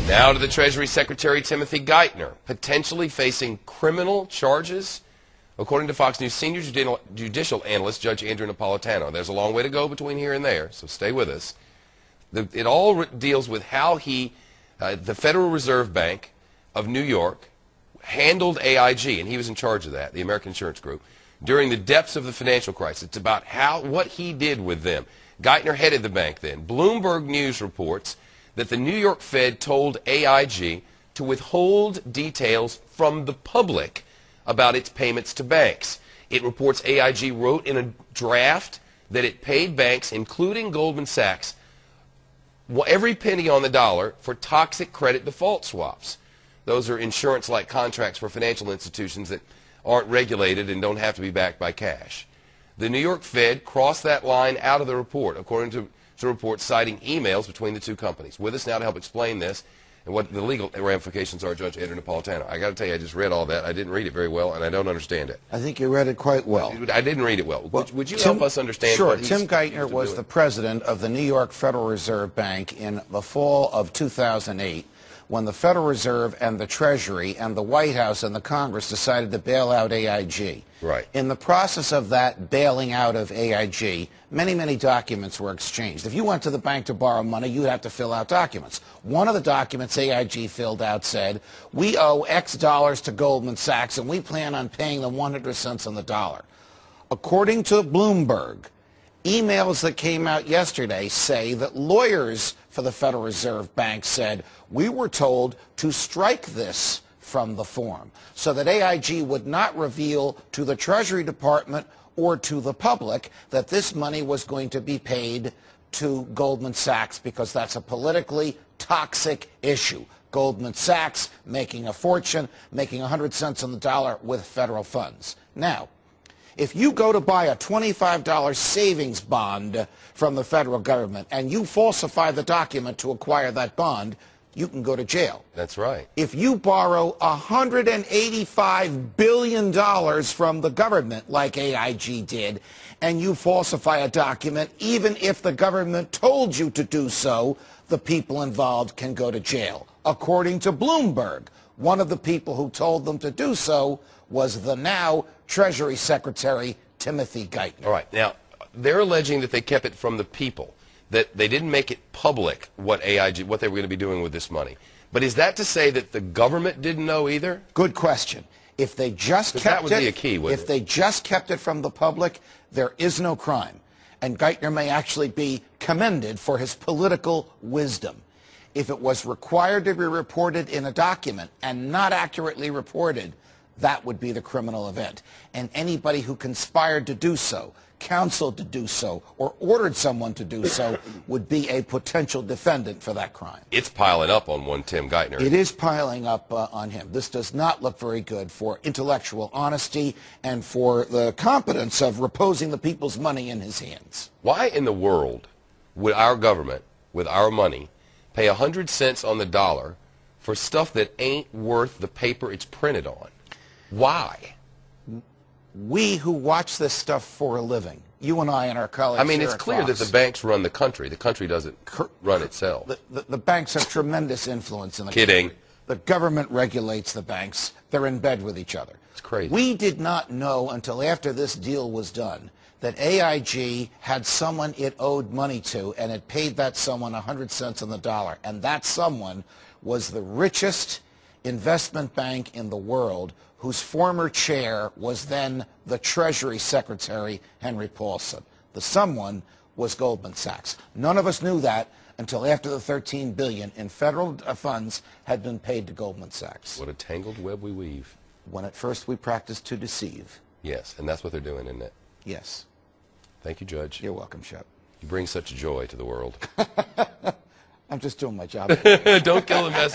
Now to the Treasury Secretary Timothy Geithner, potentially facing criminal charges, according to Fox News senior judicial analyst Judge Andrew Napolitano. There's a long way to go between here and there, so stay with us. It all deals with how the Federal Reserve Bank of New York handled AIG, and he was in charge of that, the American Insurance Group, during the depths of the financial crisis. It's about what he did with them. Geithner headed the bank then. Bloomberg News reports that the New York Fed told AIG to withhold details from the public about its payments to banks. It reports AIG wrote in a draft that it paid banks, including Goldman Sachs, every penny on the dollar for toxic credit default swaps. Those are insurance-like contracts for financial institutions that aren't regulated and don't have to be backed by cash. The New York Fed crossed that line out of the report, according to reports citing emails between the two companies. With us now to help explain this and what the legal ramifications are, Judge Andrew Napolitano. I got to tell you, I just read all that. I didn't read it very well, and I don't understand it. I think you read it quite well. I didn't read it well. Would you help us understand? Sure. Tim Geithner was the president of the New York Federal Reserve Bank in the fall of 2008, when the Federal Reserve and the Treasury and the White House and the Congress decided to bail out AIG. Right. In the process of that bailing out of AIG, many documents were exchanged. If you went to the bank to borrow money, you'd have to fill out documents. One of the documents AIG filled out said, we owe X dollars to Goldman Sachs and we plan on paying them 100 cents on the dollar. According to Bloomberg, emails that came out yesterday say that lawyers for the Federal Reserve Bank said, we were told to strike this from the form so that AIG would not reveal to the Treasury Department or to the public that this money was going to be paid to Goldman Sachs because that's a politically toxic issue. Goldman Sachs making a fortune, making 100 cents on the dollar with federal funds. Now, if you go to buy a $25 savings bond from the federal government and you falsify the document to acquire that bond, you can go to jail. That's right. If you borrow $185 billion from the government, like AIG did, and you falsify a document, even if the government told you to do so, the people involved can go to jail. According to Bloomberg, one of the people who told them to do so was the now Treasury Secretary Timothy Geithner. All right. Now, they're alleging that they kept it from the people, that they didn't make it public what they were going to be doing with this money. But is that to say that the government didn't know either? Good question. If they just kept that would be a key, wouldn't it? They just kept it from the public, there is no crime. And Geithner may actually be commended for his political wisdom. If it was required to be reported in a document and not accurately reported, that would be the criminal event. And anybody who conspired to do so, counseled to do so, or ordered someone to do so would be a potential defendant for that crime. It's piling up on one Tim Geithner. It is piling up on him. This does not look very good for intellectual honesty and for the competence of reposing the people's money in his hands. Why in the world would our government, with our money, pay 100 cents on the dollar for stuff that ain't worth the paper it's printed on? Why? We who watch this stuff for a living, you and I and our colleagues. I mean, it's clear that the banks run the country. The country doesn't run itself. The banks have tremendous influence in the Kidding. country. The government regulates the banks. They're in bed with each other. It's crazy. We did not know until after this deal was done that AIG had someone it owed money to, and it paid that someone 100 cents on the dollar. And that someone was the richest investment bank in the world, whose former chair was then the Treasury Secretary, Henry Paulson. The someone was Goldman Sachs. None of us knew that until after the $13 billion in federal funds had been paid to Goldman Sachs. What a tangled web we weave. When at first we practiced to deceive. Yes, and that's what they're doing, isn't it? Yes. Thank you, Judge. You're welcome, Shep. You bring such joy to the world. I'm just doing my job. Don't kill the messenger.